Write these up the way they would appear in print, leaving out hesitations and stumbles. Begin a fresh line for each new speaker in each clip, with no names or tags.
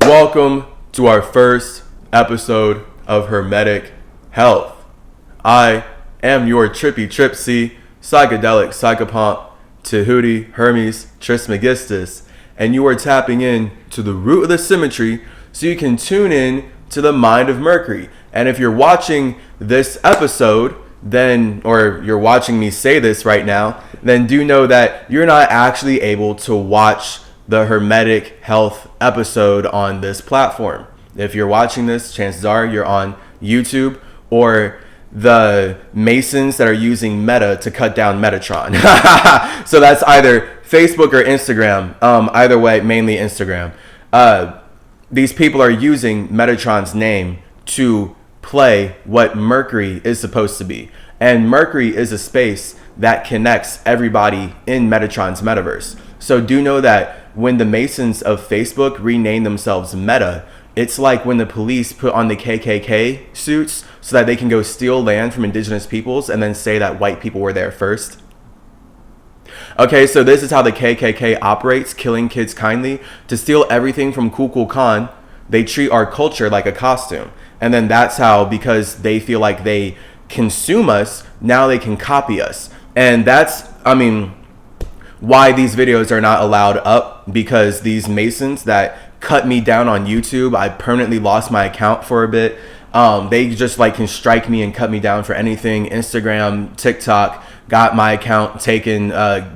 Welcome to our first episode of Hermetic Health. I am your Trippy Tripsy, Cychadelic, Cychopomp, Tehuti, Hermes, Trismegistus, and you are tapping in to the root of the CymaTree so you can tune in to the mind of Mercury. And if you're watching this episode, or you're watching me say this right now, then do know that you're not actually able to watch the Hermetic Health episode on this platform. If you're watching this, chances are you're on YouTube or the Masons that are using Meta to cut down Metatron. So that's either Facebook or Instagram. Either way, mainly Instagram. These people are using Metatron's name to play what Mercury is supposed to be. And Mercury is a space that connects everybody in Metatron's metaverse. So do know that when the Masons of Facebook rename themselves Meta, it's like when the police put on the KKK suits so that they can go steal land from indigenous peoples and then say that white people were there first. Okay, so this is how the KKK operates, killing kids kindly. To steal everything from Kukulkan Khan, they treat our culture like a costume. And then that's how, because they feel like they consume us, now they can copy us. And that's, why these videos are not allowed up, because these Masons that cut me down on YouTube, I permanently lost my account for a bit. They just can strike me and cut me down for anything. Instagram, TikTok, got my account taken,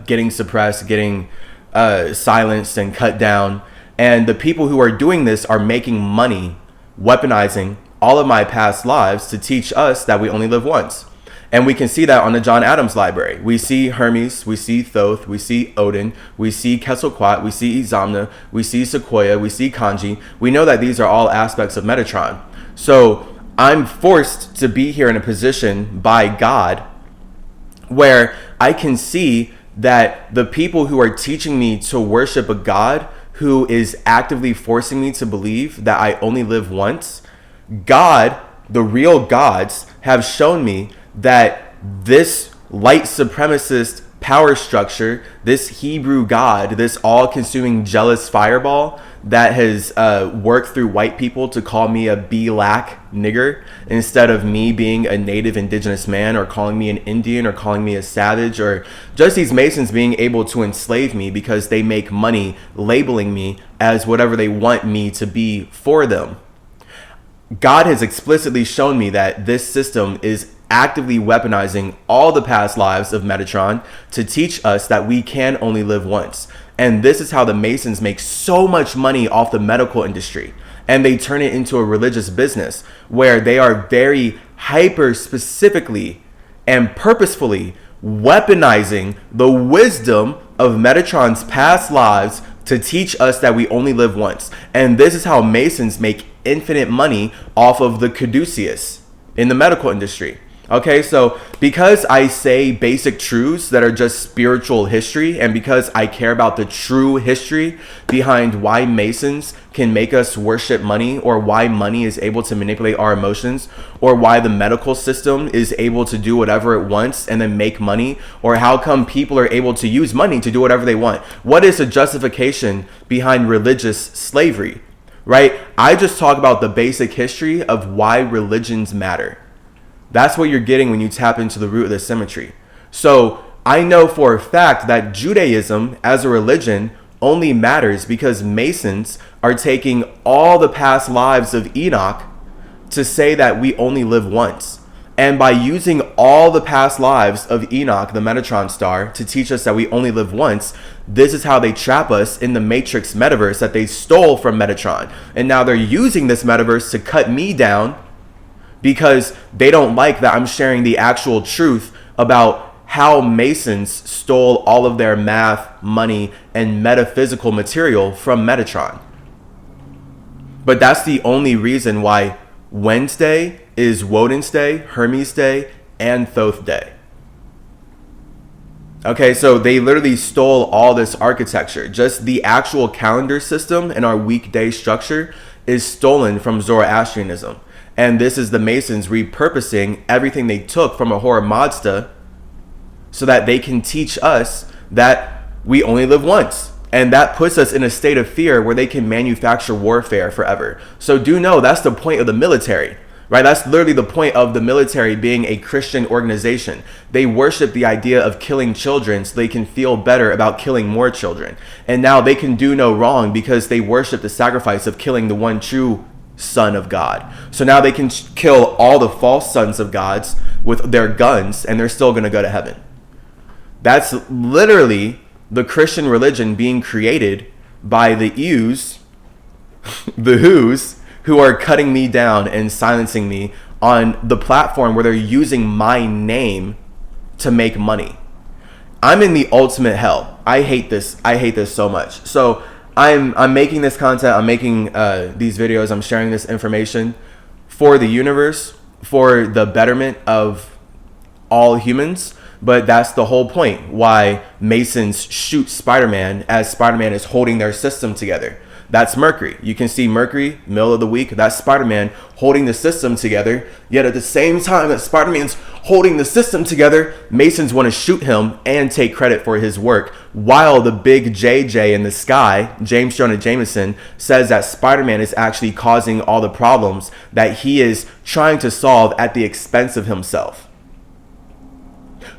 getting suppressed, getting silenced and cut down. And the people who are doing this are making money, weaponizing all of my past lives to teach us that we only live once. And we can see that on the John Adams library. We see Hermes, we see Thoth, we see Odin, we see Quetzalcoatl, we see Itzamna, we see Sequoyah, we see Cangjie. We know that these are all aspects of Metatron. So I'm forced to be here in a position by God where I can see that the people who are teaching me to worship a God who is actively forcing me to believe that I only live once, God, the real gods, have shown me that this light supremacist power structure, this Hebrew God, this all-consuming jealous fireball that has worked through white people to call me a black nigger instead of me being a native indigenous man, or calling me an Indian, or calling me a savage, or just these Masons being able to enslave me because they make money labeling me as whatever they want me to be for them. God has explicitly shown me that this system is actively weaponizing all the past lives of Metatron to teach us that we can only live once. And this is how the Masons make so much money off the medical industry. And they turn it into a religious business where they are very hyper specifically and purposefully weaponizing the wisdom of Metatron's past lives to teach us that we only live once. And this is how Masons make infinite money off of the caduceus in the medical industry. Okay, so because I say basic truths that are just spiritual history, and because I care about the true history behind why Masons can make us worship money, or why money is able to manipulate our emotions, or why the medical system is able to do whatever it wants and then make money, or how come people are able to use money to do whatever they want. What is the justification behind religious slavery, right? I just talk about the basic history of why religions matter. That's what you're getting when you tap into the root of the CymaTree. So I know for a fact that Judaism as a religion only matters because Masons are taking all the past lives of Enoch to say that we only live once. And by using all the past lives of Enoch, the Metatron star, to teach us that we only live once, this is how they trap us in the Matrix metaverse that they stole from Metatron. And now they're using this metaverse to cut me down, because they don't like that I'm sharing the actual truth about how Masons stole all of their math, money, and metaphysical material from Metatron. But that's the only reason why Wednesday is Woden's Day, Hermes Day, and Thoth Day. Okay, so they literally stole all this architecture. Just the actual calendar system and our weekday structure is stolen from Zoroastrianism. And this is the Masons repurposing everything they took from Ahura Mazda so that they can teach us that we only live once. And that puts us in a state of fear where they can manufacture warfare forever. So do know that's the point of the military, right? That's literally the point of the military being a Christian organization. They worship the idea of killing children so they can feel better about killing more children. And now they can do no wrong because they worship the sacrifice of killing the one true Son of God. So now they can kill all the false sons of gods with their guns and they're still going to go to heaven. That's literally the Christian religion being created by the Ews, the Who's, who are cutting me down and silencing me on the platform where they're using my name to make money. I'm in the ultimate hell. I hate this. I hate this so much. So I'm making this content. I'm making these videos. I'm sharing this information for the universe, for the betterment of all humans. But that's the whole point why Masons shoot Spider-Man as Spider-Man is holding their system together. That's Mercury. You can see Mercury, middle of the week, that's Spider-Man holding the system together. Yet at the same time that Spider-Man's holding the system together, Masons want to shoot him and take credit for his work. While the big JJ in the sky, James Jonah Jameson, says that Spider-Man is actually causing all the problems that he is trying to solve at the expense of himself.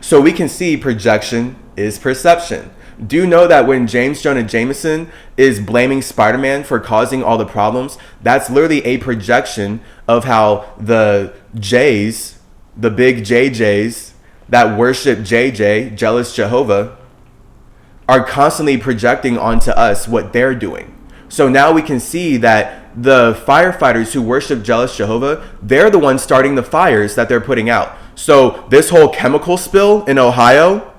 So we can see projection is perception. Do know that when James Jonah Jameson is blaming Spider-Man for causing all the problems, that's literally a projection of how the J's, the big JJs that worship JJ, jealous Jehovah, are constantly projecting onto us what they're doing. So now we can see that the firefighters who worship jealous Jehovah, they're the ones starting the fires that they're putting out. So this whole chemical spill in Ohio,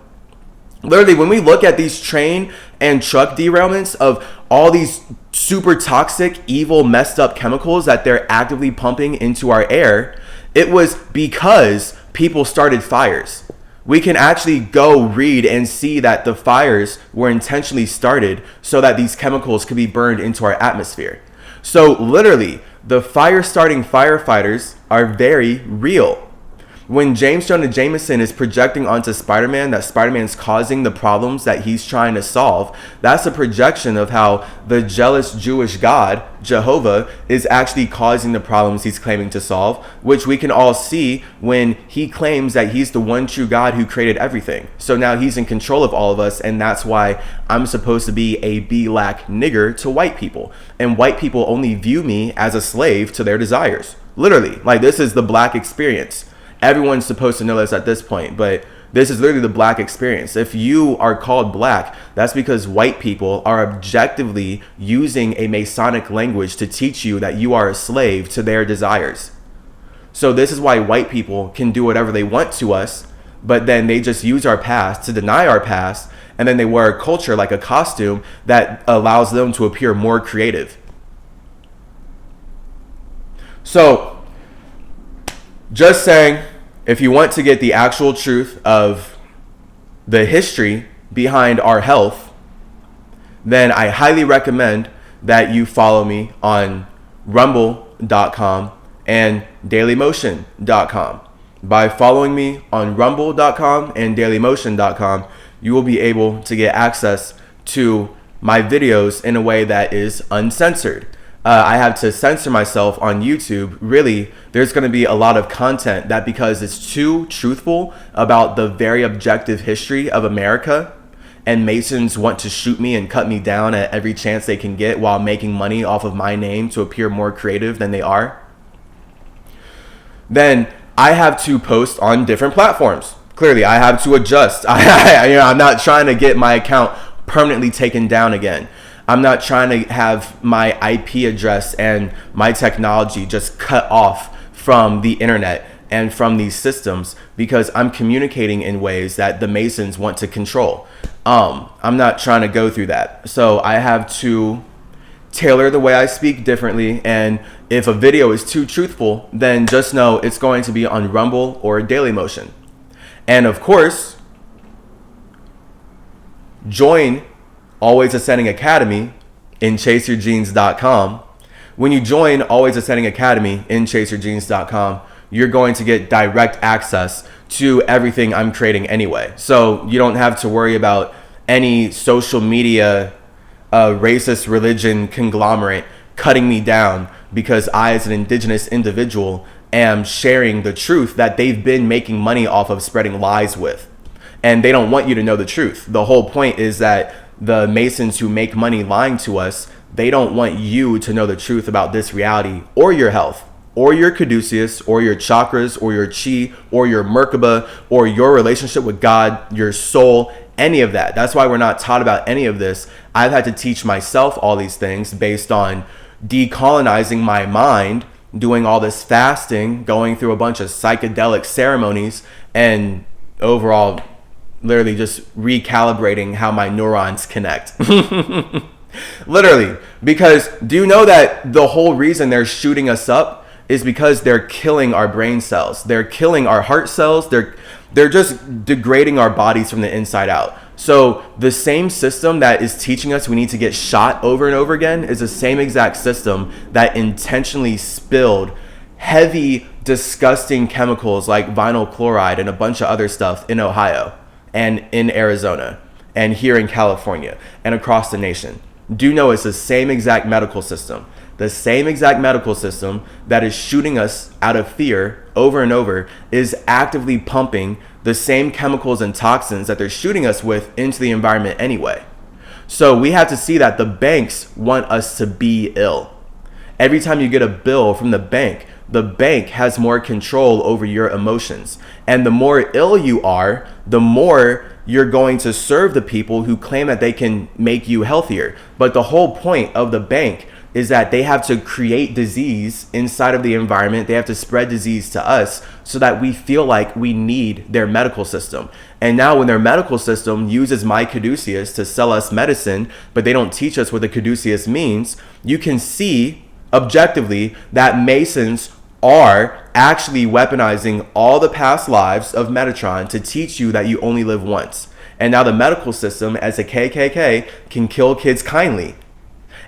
literally when we look at these train and truck derailments of all these super toxic, evil, messed up chemicals that they're actively pumping into our air, it was because people started fires. We can actually go read and see that the fires were intentionally started so that these chemicals could be burned into our atmosphere. So literally, the fire-starting firefighters are very real. When James Jonah Jameson is projecting onto Spider-Man that Spider-Man's causing the problems that he's trying to solve, that's a projection of how the jealous Jewish God, Jehovah, is actually causing the problems he's claiming to solve, which we can all see when he claims that he's the one true God who created everything. So now he's in control of all of us, and that's why I'm supposed to be a black nigger to white people. And white people only view me as a slave to their desires. Literally, like this is the black experience. Everyone's supposed to know this at this point, but this is literally the black experience. If you are called black, that's because white people are objectively using a Masonic language to teach you that you are a slave to their desires. So this is why white people can do whatever they want to us, but then they just use our past to deny our past, and then they wear a culture like a costume that allows them to appear more creative. So, just saying, if you want to get the actual truth of the history behind our health, then I highly recommend that you follow me on rumble.com and dailymotion.com. By following me on rumble.com and dailymotion.com, you will be able to get access to my videos in a way that is uncensored. I have to censor myself on YouTube. Really, there's going to be a lot of content that, because it's too truthful about the very objective history of America, and Masons want to shoot me and cut me down at every chance they can get while making money off of my name to appear more creative than they are, then I have to post on different platforms. Clearly, I have to adjust. I'm not trying to get my account permanently taken down again. I'm not trying to have my IP address and my technology just cut off from the internet and from these systems, because I'm communicating in ways that the Masons want to control. I'm not trying to go through that. So I have to tailor the way I speak differently. And if a video is too truthful, then just know it's going to be on Rumble or Dailymotion. And of course, join Always Ascending Academy in chaseyourgenes.com. When you join Always Ascending Academy in chaseyourgenes.com, you're going to get direct access to everything I'm creating anyway. So you don't have to worry about any social media a racist religion conglomerate cutting me down because I, as an indigenous individual, am sharing the truth that they've been making money off of spreading lies with. And they don't want you to know the truth. The whole point is that the Masons who make money lying to us, they don't want you to know the truth about this reality or your health or your caduceus or your chakras or your chi or your Merkaba or your relationship with God, your soul, any of that. That's why we're not taught about any of this. I've had to teach myself all these things based on decolonizing my mind, doing all this fasting, going through a bunch of psychedelic ceremonies, and overall literally just recalibrating how my neurons connect. Literally, because do you know that the whole reason they're shooting us up is because they're killing our brain cells. They're killing our heart cells. They're just degrading our bodies from the inside out. So the same system that is teaching us we need to get shot over and over again is the same exact system that intentionally spilled heavy, disgusting chemicals like vinyl chloride and a bunch of other stuff in Ohio and in Arizona and here in California and across the nation. Do know it's the same exact medical system. The same exact medical system that is shooting us out of fear over and over is actively pumping the same chemicals and toxins that they're shooting us with into the environment anyway. So we have to see that the banks want us to be ill. Every time you get a bill from the bank has more control over your emotions. And the more ill you are, the more you're going to serve the people who claim that they can make you healthier. But the whole point of the bank is that they have to create disease inside of the environment. They have to spread disease to us so that we feel like we need their medical system. And now when their medical system uses my caduceus to sell us medicine, but they don't teach us what the caduceus means, you can see objectively that Masons are actually weaponizing all the past lives of Metatron to teach you that you only live once. And now the medical system, as a KKK, can kill kids kindly.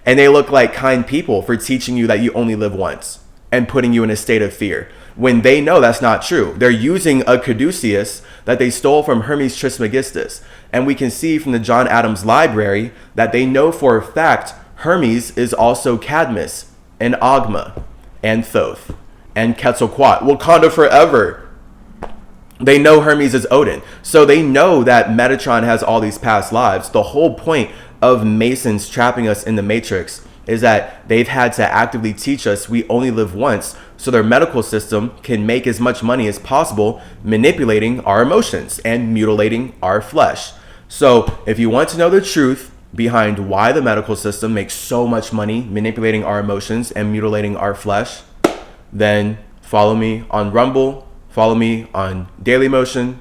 And they look like kind people for teaching you that you only live once and putting you in a state of fear when they know that's not true. They're using a caduceus that they stole from Hermes Trismegistus. And we can see from the John Adams library that they know for a fact Hermes is also Cadmus and Ogma and Thoth and Quetzalcoatl. Wakanda forever. They know Hermes is Odin. So they know that Metatron has all these past lives. The whole point of Masons trapping us in the matrix is that they've had to actively teach us we only live once so their medical system can make as much money as possible manipulating our emotions and mutilating our flesh. So if you want to know the truth behind why the medical system makes so much money manipulating our emotions and mutilating our flesh, then follow me on Rumble, follow me on Daily Motion,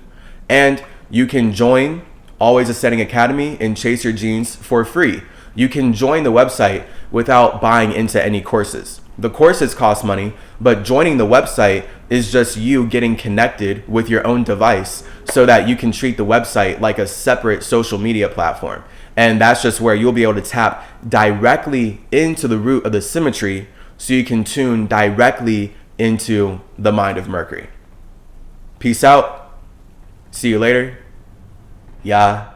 and you can join Always Ascending Academy and chase your genes for free. You can join the website without buying into any courses. The courses cost money, but joining the website is just you getting connected with your own device so that you can treat the website like a separate social media platform. And that's just where you'll be able to tap directly into the root of the CymaTree so you can tune directly into the mind of Mercury. Peace out. See you later. Yeah.